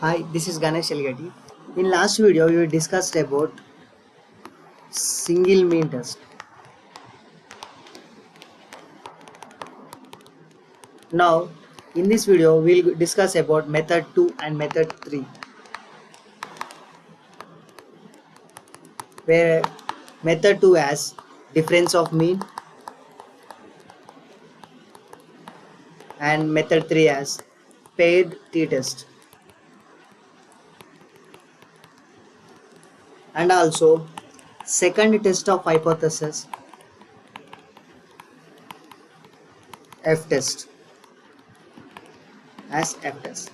Hi, this is Ganesh Elgati. In last video, we discussed about single mean test. Now, in this video, we'll discuss about method 2 and method 3, where method 2 has difference of mean and method 3 has paired t-test, and also second test of hypothesis f-test as f-test.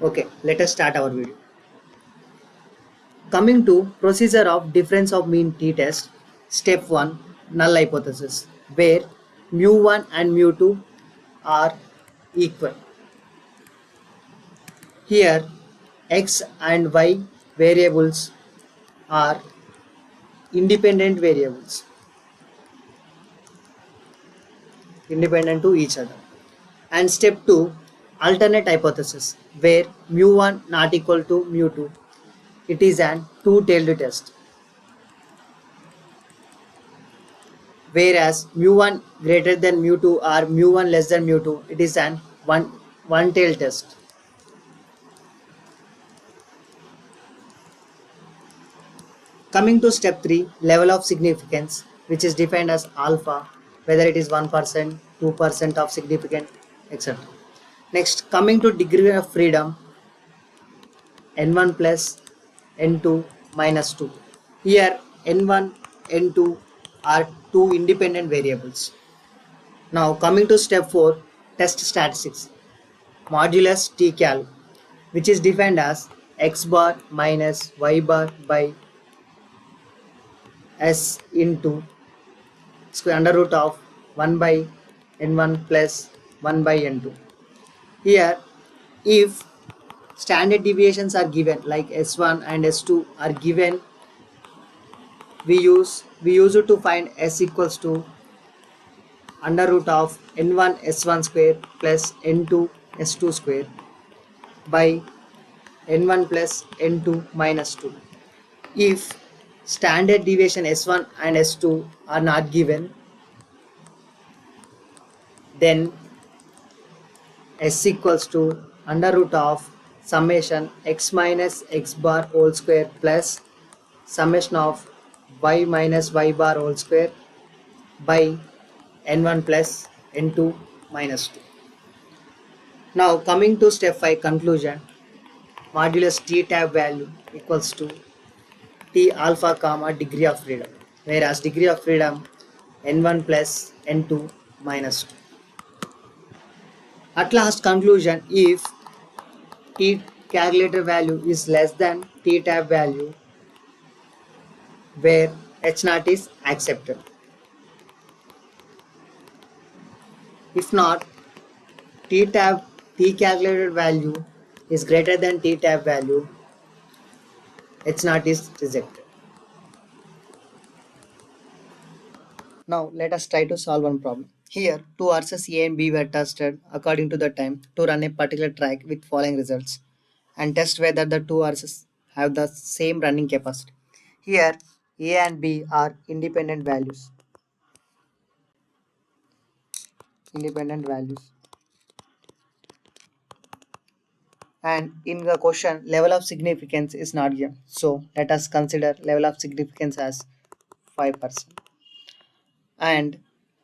Okay, let us start our video. Coming to procedure of difference of mean t-test, step 1, null hypothesis, where mu1 and mu2 are equal. Here x and y variables are independent variables, independent to each other. And step 2, alternate hypothesis, where mu1 not equal to mu2. It is an two-tailed test. Whereas mu1 greater than mu2 or mu1 less than mu2, it is an one tail test. Coming to step 3, level of significance, which is defined as alpha, whether it is 1%, 2% of significance, etc. Next, coming to degree of freedom, n1 plus n2 minus 2. Here n1, n2 are two independent variables. Now coming to step 4, test statistics, modulus tcal, which is defined as x bar minus y bar by s into square under root of 1 by n1 plus 1 by n2. Here, if standard deviations are given, like s1 and s2 are given, we use it to find s equals to under root of n1 s1 square plus n2 s2 square by n1 plus n2 minus 2. If standard deviation s1 and s2 are not given, then s equals to under root of summation x minus x bar whole square plus summation of y minus y bar whole square by n1 plus n2 minus 2. Now coming to step 5, conclusion, modulus t tab value equals to t alpha comma degree of freedom, whereas degree of freedom n1 plus n2 minus 2. At last conclusion, if t calculator value is less than t tab value, where h naught is accepted. If not, t calculated value is greater than t tab value, h naught is rejected. Now let us try to solve one problem. Here two horses A and B were tested according to the time to run a particular track with following results and test whether the two horses have the same running capacity. Here A and B are independent values. And in the question, level of significance is not given. So let us consider level of significance as 5%. And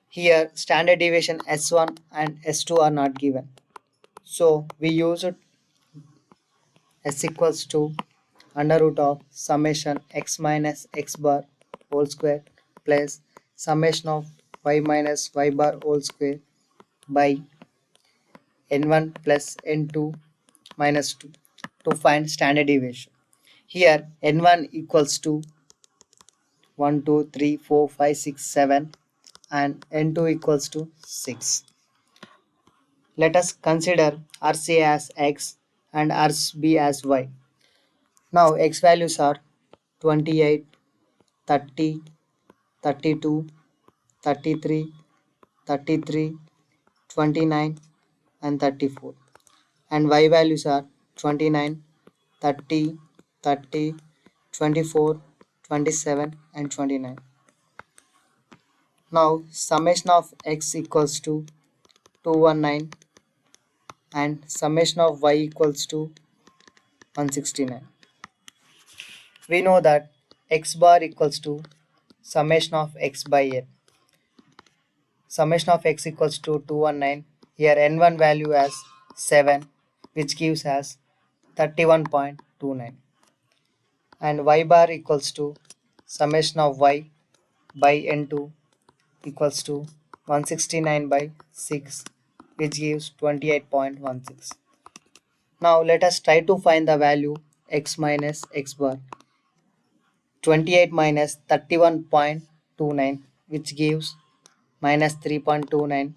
here standard deviation S1 and S2 are not given. So we use it S equals to under root of summation x minus x bar whole square plus summation of y minus y bar whole square by n1 plus n2 minus 2 to find standard deviation. Here n1 equals to 1, 2, 3, 4, 5, 6, 7 and n2 equals to 6. Let us consider RC as x and RB as y. Now x values are 28, 30, 32, 33, 33, 29 and 34, and y values are 29, 30, 30, 24, 27, and 29. Now summation of x equals to 219 and summation of y equals to 169. We know that x bar equals to summation of x by n. Summation of x equals to 219. Here n1 value as 7, which gives us 31.29. And y bar equals to summation of y by n2 equals to 169 by 6, which gives 28.16. Now let us try to find the value x minus x bar. 28 minus 31.29, which gives minus 3.29.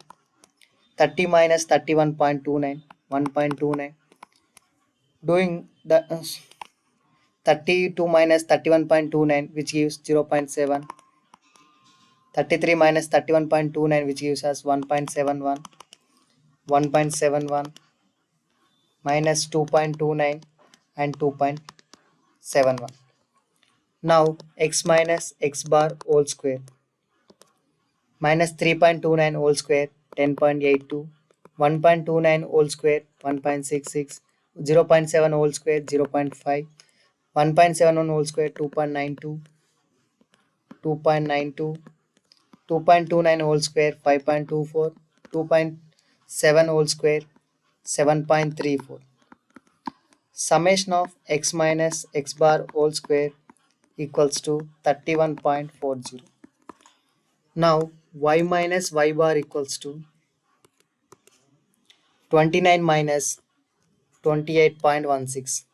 30 minus 31.29, 1.29. Doing the 32 minus 31.29, which gives 0.7. 33 minus 31.29, which gives us 1.71. 1.71 minus 2.29 and 2.71. Now x minus x bar whole square. Minus 3.29 whole square 10.82. 1.29 whole square 1.66. 0.7 whole square 0.5. 1.71 whole square 2.92. 2.92. 2.29 whole square 5.24. 2.7 whole square 7.34. Summation of x minus x bar whole square equals to 31.40. Now y minus y bar equals to 29 minus 28.16,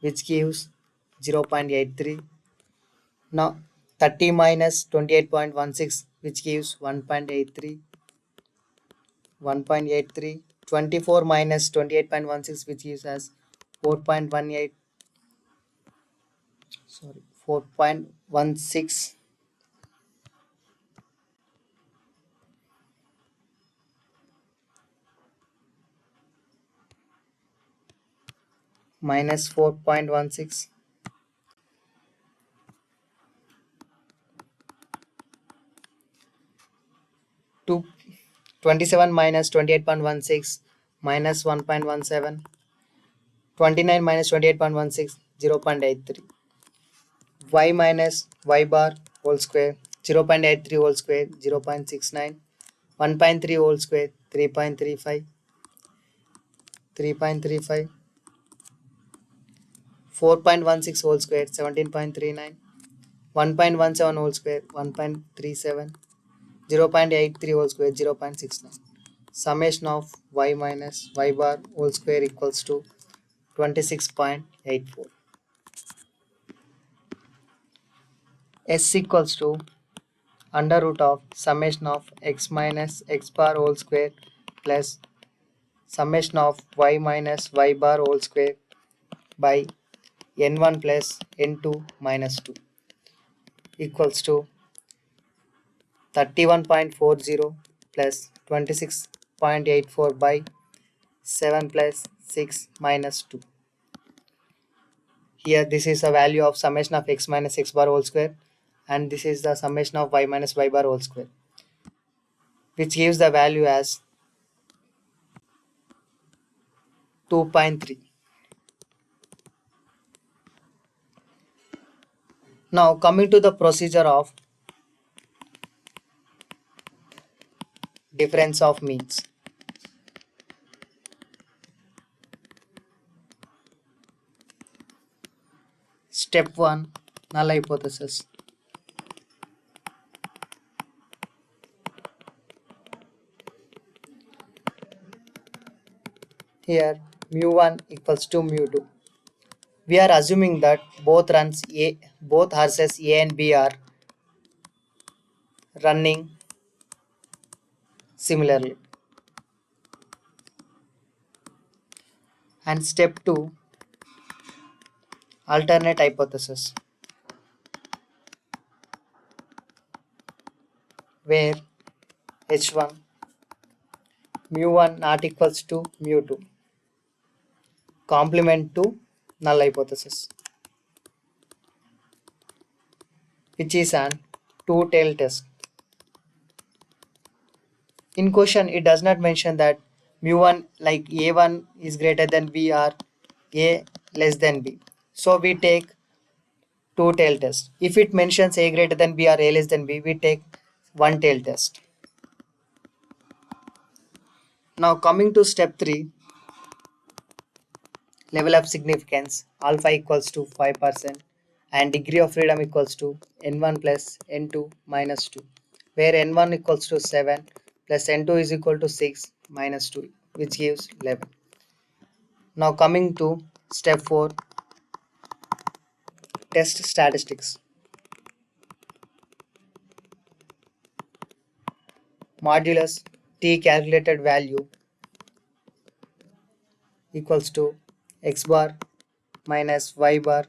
which gives 0.83. Now 30 minus 28.16, which gives 1.83. 1.83. 24 minus 28.16, which gives us 4.18. Sorry, 4.16. Minus 4.16. 27 minus 28.16 minus 1.17. 29 minus 28.16, 0.83. Y minus y bar whole square 0.83 whole square 0.69. 1.3 whole square 3.35. 3.35. 4.16 whole square 17.39. 1.17 whole square 1.37. 0.83 whole square 0.69. Summation of y minus y bar whole square equals to 26.84. S equals to under root of summation of x minus x bar whole square plus summation of y minus y bar whole square by n1 plus n2 minus 2 equals to 31.40 plus 26.84 by 7 plus 6 minus 2. Here this is a value of summation of x minus x bar whole square, and this is the summation of y minus y bar whole square, which gives the value as 2.3. Now coming to the procedure of difference of means. Step 1, null hypothesis. Here mu1 equals to mu2. We are assuming that both horses A and B are running similarly. And step 2, alternate hypothesis, where h1 mu1 not equals to mu2. complement to null hypothesis, which is an two-tailed test. In question, it does not mention that mu1 like a1 is greater than b or a less than b. So we take two-tailed test. If it mentions a greater than b or a less than b, we take one-tailed test. Now coming to step 3, level of significance, alpha equals to 5% and degree of freedom equals to n1 plus n2 minus 2, where n1 equals to 7 plus n2 is equal to 6 minus 2, which gives 11. Now coming to step 4, test statistics. Modulus t calculated value equals to x bar minus y bar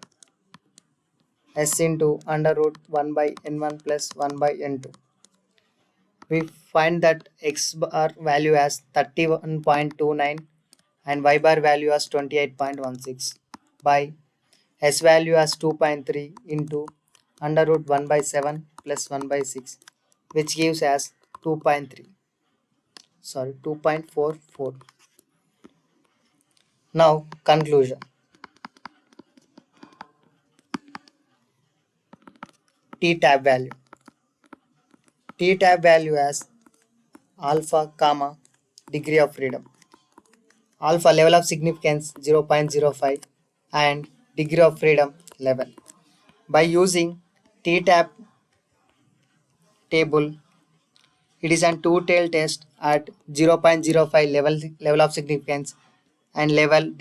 s into under root 1 by n1 plus 1 by n2. We find that x bar value as 31.29 and y bar value as 28.16 by s value as 2.3 into under root 1 by 7 plus 1 by 6, which gives us 2.44. Now conclusion. T tab value. T tab value as alpha comma degree of freedom. Alpha level of significance 0.05 and degree of freedom 11. By using T tab table, it is a two-tailed test at 0.05 level of significance and 11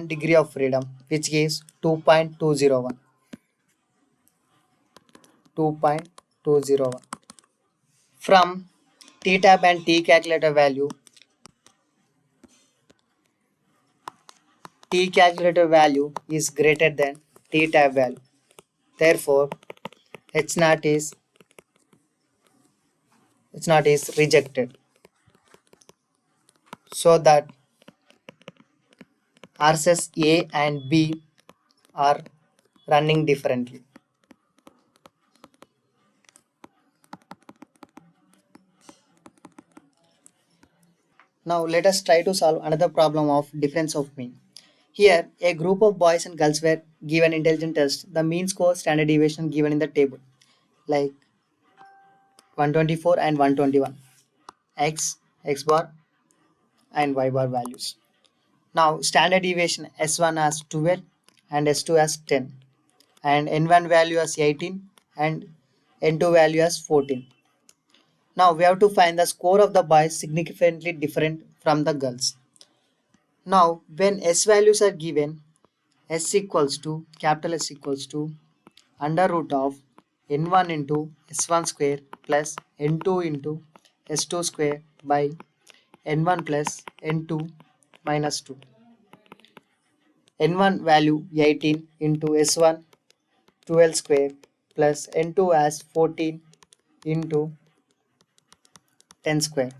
degree of freedom, which gives 2.201. 2.201. From T tab and T calculator value, T calculator value is greater than T tab value. Therefore, H naught is rejected. So that RSS A and B are running differently. Now let us try to solve another problem of difference of mean. Here, a group of boys and girls were given intelligence test. The mean score standard deviation given in the table, like 124 and 121, x, x bar and y bar values. Now standard deviation S1 as 12 and S2 as 10 and N1 value as 18 and N2 value as 14. Now we have to find the score of the boys significantly different from the girls. Now when S values are given, S equals to capital S equals to under root of N1 into S1 square plus N2 into S2 square by N1 plus N2 minus 2. N1 value 18 into S1 12 square plus N2 as 14 into 10 square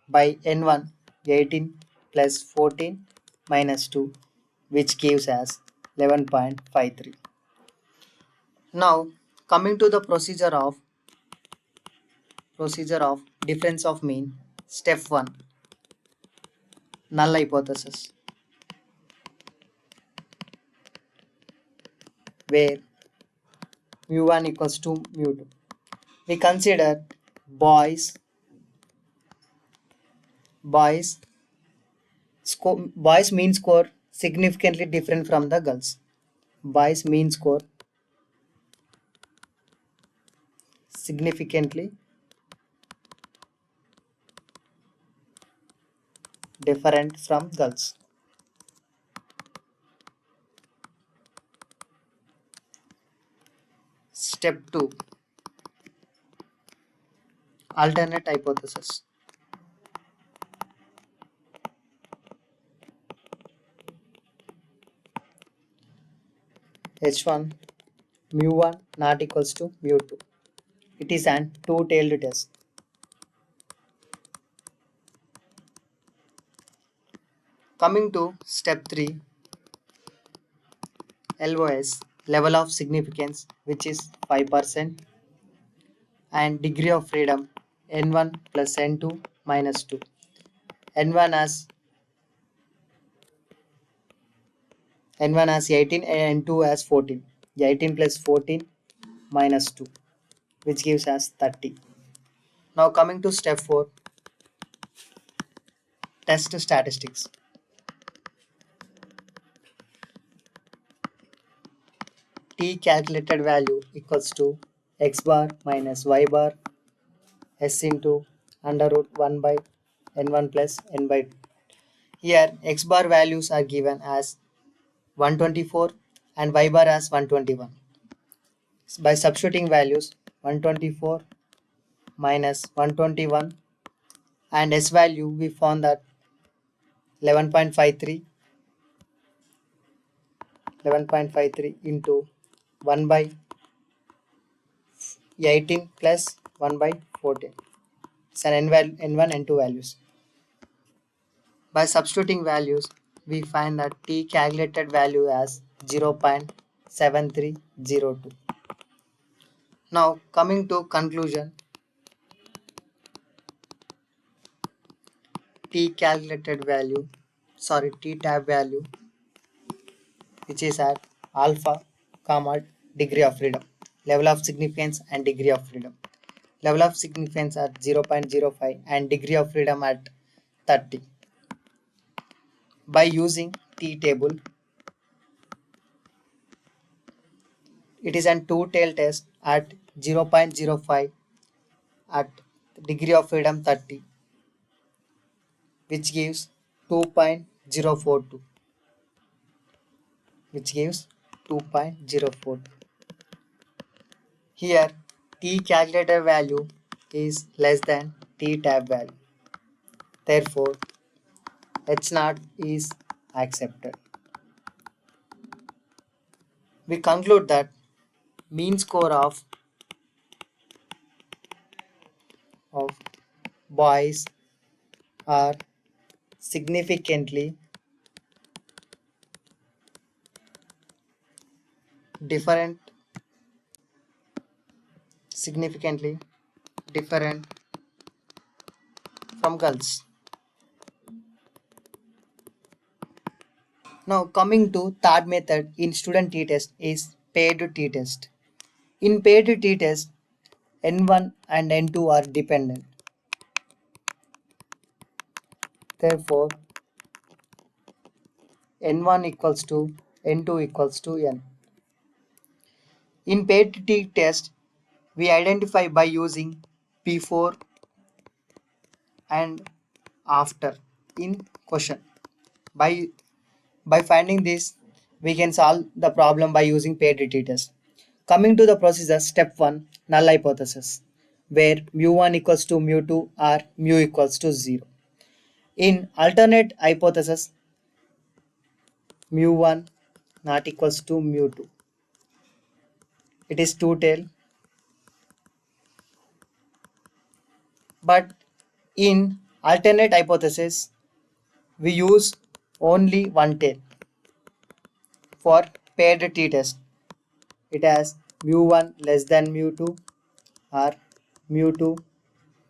by N1 18 plus 14 minus 2, which gives us 11.53. Now coming to the procedure of difference of mean, step 1, null hypothesis, where mu1 equals to mu2. We consider boys mean score significantly different from the girls. Boys mean score significantly different from girls. Step 2, alternate hypothesis. H1 mu1 not equals to mu2. It is an two-tailed test. Coming to step 3, LOS, level of significance, which is 5%, and degree of freedom N1 plus N2 minus 2. N1 as 18 and N2 as 14. 18 plus 14 minus 2, which gives us 30. Now coming to step 4, test statistics. T calculated value equals to x bar minus y bar s into under root 1 by n1 plus n by 2. Here x bar values are given as 124 and y bar as 121. By substituting values 124 minus 121 and s value, we found that 11.53 into 1 by 18 plus 1 by 14. It's an n1 n2 values. By substituting values, we find that t calculated value as 0.7302. Now coming to conclusion, t tab value, which is at alpha, comma, degree of freedom, level of significance and degree of freedom. Level of significance at 0.05 and degree of freedom at 30. By using t table, it is an two-tailed test at 0.05 at degree of freedom 30, which gives 2.042, which gives 2.042. Here t calculator value is less than t tab value. Therefore, H0 is accepted. We conclude that mean score of boys are significantly different from girls. Now coming to third method in student t-test is paired t-test. In paired t-test, N1 and N2 are dependent. Therefore, N1 equals to N2 equals to N. In paired t-test, we identify by using before and after in question. By finding this, we can solve the problem by using paired t-test. Coming to the procedure, step 1, null hypothesis, where mu1 equals to mu2 or mu equals to 0. In alternate hypothesis, mu1 not equals to mu2. It is two-tail. But in alternate hypothesis, we use only one tail. For paired t-test, it has mu1 less than mu2 or mu2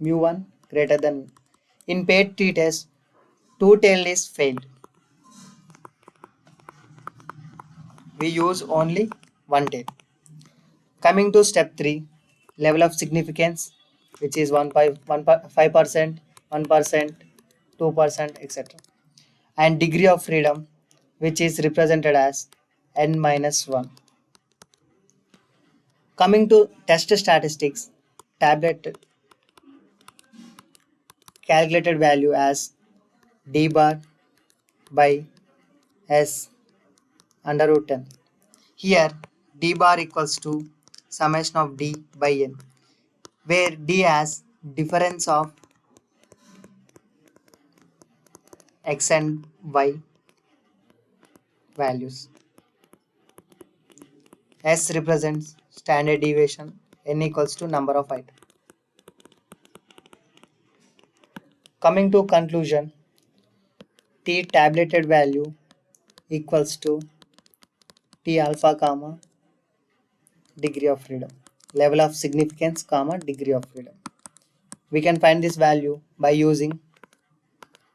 mu1 greater than. In paired t-test, two-tail is failed. We use only one tail. Coming to step 3, level of significance, which is 5%, 1%, 2%, etc. And degree of freedom, which is represented as n minus 1. Coming to test statistics, tablet calculated value as d bar by s under root 10. Here d bar equals to summation of d by n, where d has difference of x and y values. S represents standard deviation, n equals to number of items. Coming to conclusion, t tabulated value equals to T alpha comma degree of freedom. Level of significance comma degree of freedom. We can find this value by using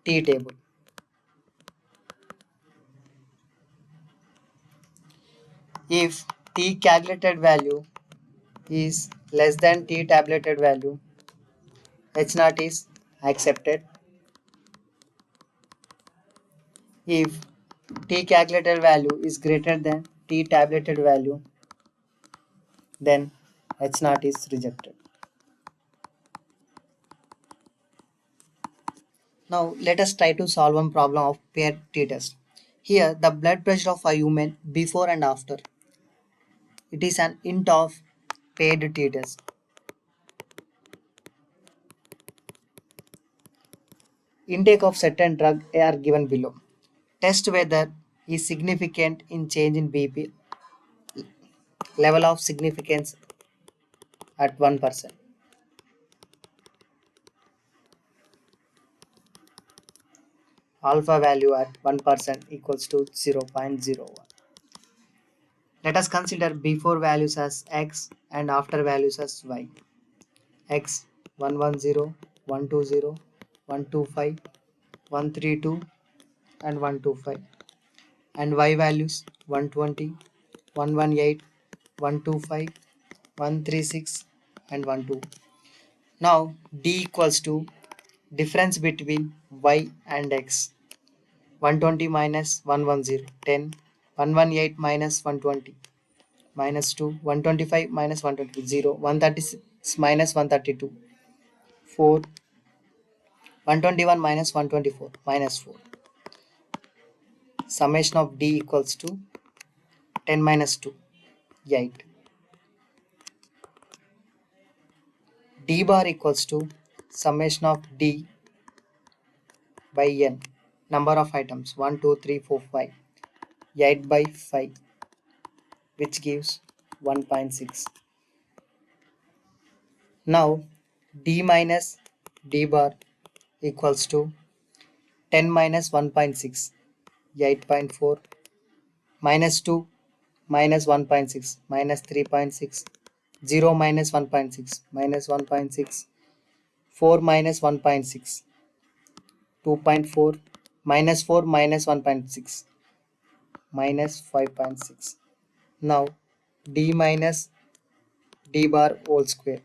T table. If T calculated value is less than T tabulated value, H naught is accepted. If T calculated value is greater than T tabulated value, then H naught is rejected. Now let us try to solve one problem of paired t-test. Here the blood pressure of a human before and after. It is an int of paired t-test. Intake of certain drug are given below. Test whether is significant in change in BP. Level of significance at 1%. Alpha value at 1% equals to 0.01. Let us consider before values as x and after values as y. X 110, 120, 125, 132 and 125, and y values 120, 118, 125, 136 and 12. Now d equals to difference between y and x. 120 minus 110, 10, 118 minus 120 minus 2, 125 minus 120, 0, 136 minus 132, 4, 121 minus 124 minus 4. Summation of d equals to 10 minus 2, 8. D bar equals to summation of d by n. Number of items 1, 2, 3, 4, 5. 8 by 5, which gives 1.6. Now d minus d bar equals to 10 minus 1.6, 8.4, minus 2 minus 1.6 minus 3.6, 0 minus 1.6 minus 1.6, 4 minus 1.6, 2.4, minus 4 minus 1.6 minus 5.6. Now d minus d bar whole square,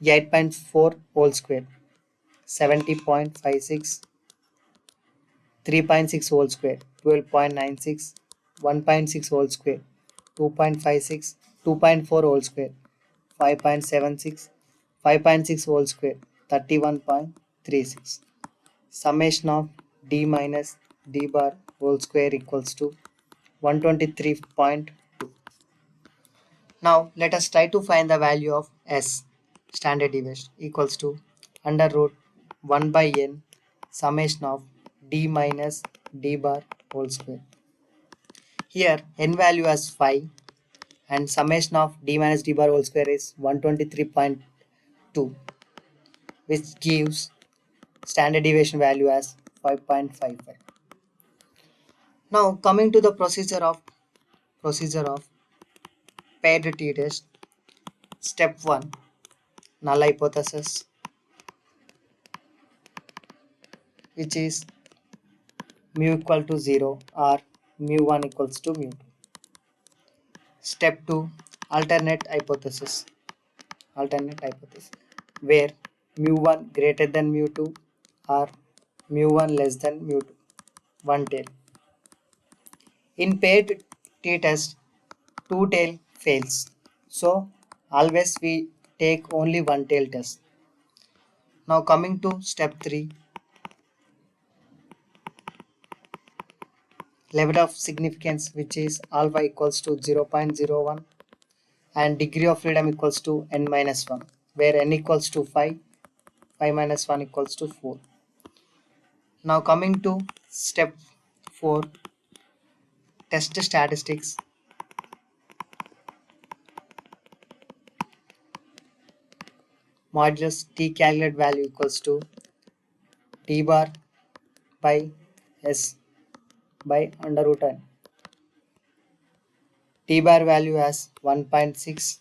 8.4 whole square, 70.56, 3.6 whole square, 12.96, 1.6 whole square, 2.56, 2.4 whole square, 5.76, 5.6 whole square, 31.36. Summation of d minus d bar whole square equals to 123.2. Now let us try to find the value of s, standard deviation, equals to under root 1 by n summation of d minus d bar whole square. Here n value as 5 and summation of d minus d bar whole square is 123.2, which gives standard deviation value as 5.55. Now coming to the procedure of paired t-test. Step 1, null hypothesis, which is mu equal to 0 or mu1 equals to mu2. Step 2, alternate hypothesis, where mu1 greater than mu2 or mu1 less than mu2. One tail. In paired t-test, two tail fails. So always we take only one tail test. Now coming to step 3, level of significance, which is alpha equals to 0.01 and degree of freedom equals to n minus 1, where n equals to 5, 5 minus 1 equals to 4. Now coming to step 4, test statistics. Modulus t calculated value equals to t bar by s by under root n. t bar value as 1.6,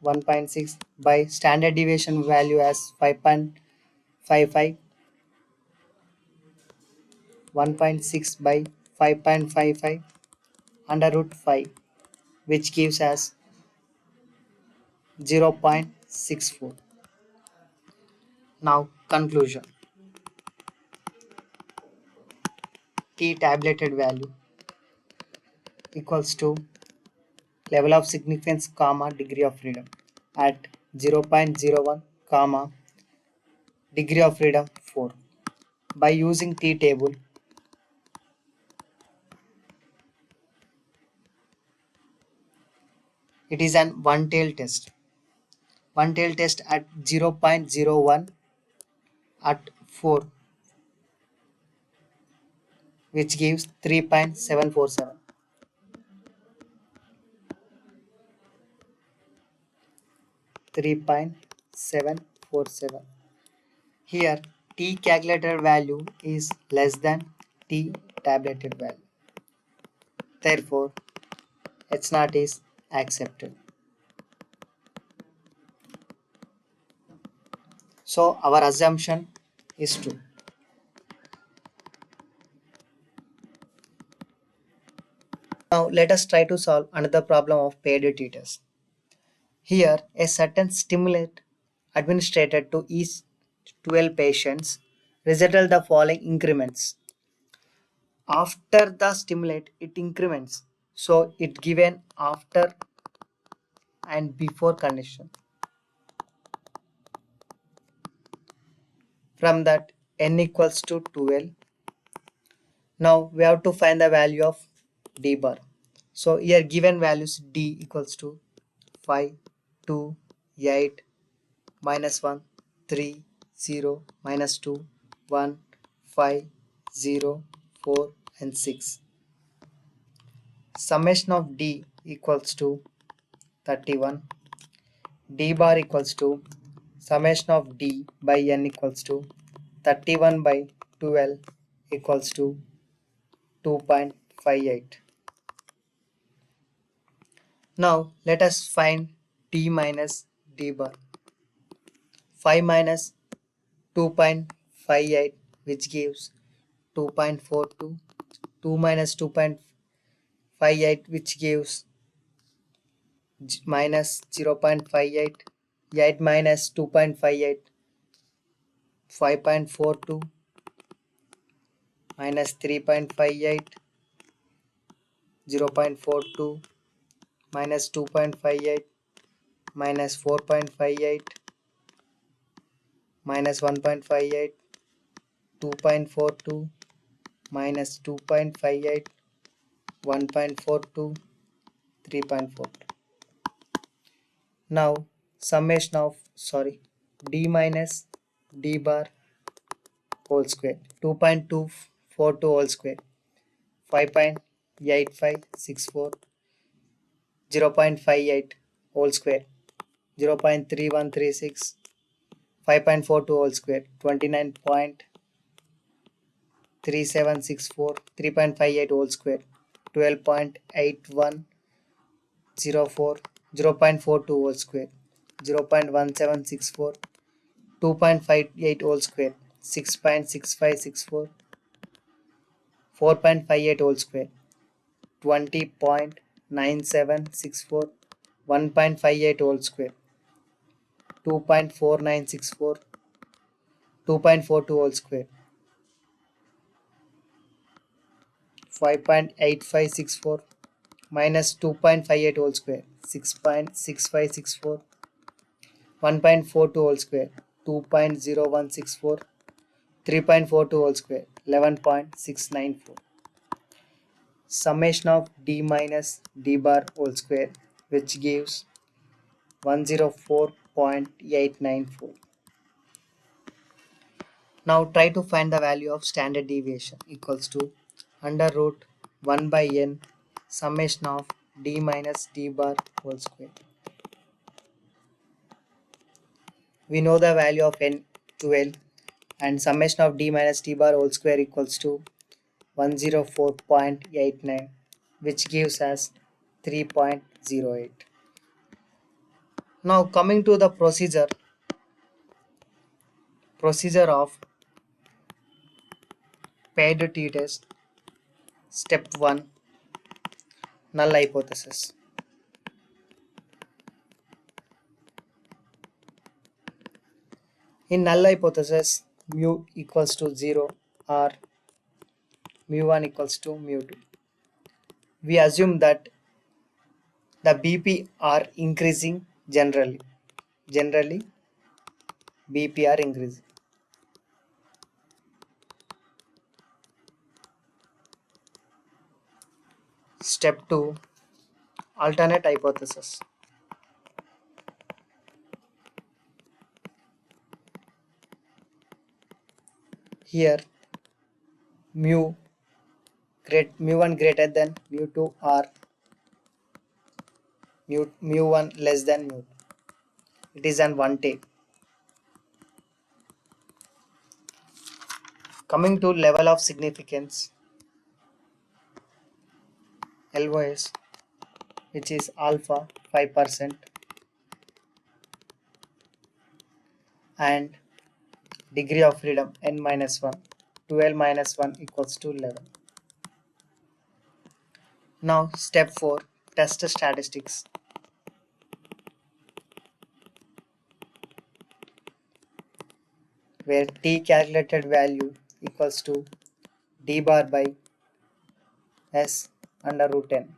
1.6 by standard deviation value as 5.55, 1.6 by 5.55 under root 5, which gives us 0.64. Now conclusion. T tabulated value equals to level of significance comma degree of freedom at 0.01 comma degree of freedom 4. By using T table, it is an one tail test. One tail test at 0.01 at 4, which gives 3.747. 3.747. Here T calculated value is less than T tabulated value. Therefore, H naught is accepted. So our assumption is true. Now let us try to solve another problem of paired t-test. Here a certain stimulant administered to each 12 patients resulted the following increments. After the stimulant it increments. So it given after and before condition. From that n equals to 12. Now we have to find the value of d bar. So here given values d equals to 5, 2, 8, minus 1, 3, 0, minus 2, 1, 5, 0, 4 and 6. Summation of d equals to 31. D bar equals to summation of d by n equals to 31 by 12 equals to 2.58. Now let us find t minus d bar. 5 minus 2.58, which gives 2.42. 2 minus 2.58, which gives minus 0.58. 8 minus 2.58, 5.42 minus 3.58, 0.42 minus 2.58 minus 4.58 minus 1.58, 2.42 minus 2.58, 1.42, 3.42. Now summation of d minus d bar whole square, 2.242 whole square, 5.8564, 0.58 whole square, 0.3136, 5.42 whole square, 29.3764, 3.58 whole square, 12.8104, 0.42 whole square, 0.1764, 2.58 whole square, 6.6564, 4.58 whole square, 20.9764, 1.58 whole square, 2.4964, 2.42 whole square, 5.8564 minus 2.58 whole square, 6.6564, 1.42 whole square, 2.0164, 3.42 whole square, 11.694. Summation of d minus d bar whole square, which gives 104.894. Now try to find the value of standard deviation equals to under root 1 by n summation of d minus d bar whole square. We know the value of n 12 and summation of d minus d bar whole square equals to 104.89. which gives us 3.08. Now coming to the procedure of paired t-test. Step 1, null hypothesis. In null hypothesis, mu equals to 0 or mu1 equals to mu2. We assume that the BP are increasing generally. Generally, BP are increasing. Step 2, alternate hypothesis. Here, mu1 greater than mu2 or mu1 less than mu2. It is an one take. Coming to level of significance, LOS, which is alpha 5% and degree of freedom n minus 1. 12 minus 1 equals to 11. Now step 4, test statistics. Where t calculated value equals to d bar by s under root n.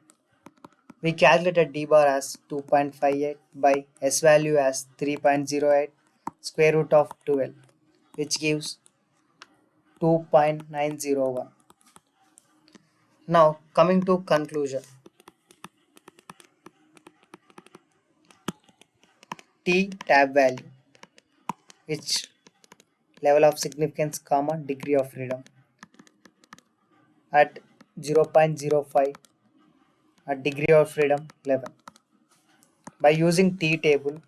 We calculated d bar as 2.58 by s value as 3.08 square root of 12, which gives 2.901. Now coming to conclusion. T tab value, which level of significance comma degree of freedom at 0.05 at degree of freedom 11. By using T table,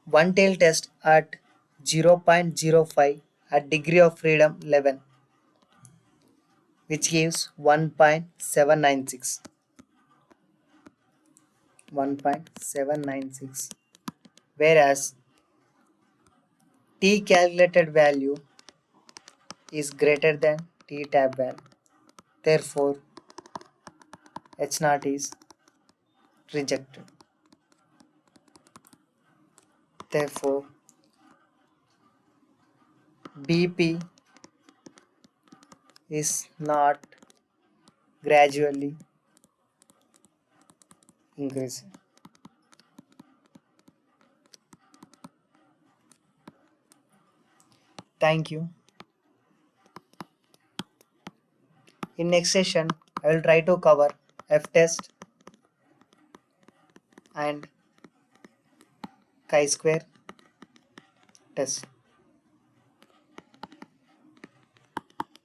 one tail test at 0.05 at degree of freedom 11, which gives 1.796. 1.796, whereas T calculated value is greater than T tab value. Therefore, H0 is rejected. Therefore, BP is not gradually increasing. Thank you. In next session, I will try to cover F test and chi-square test.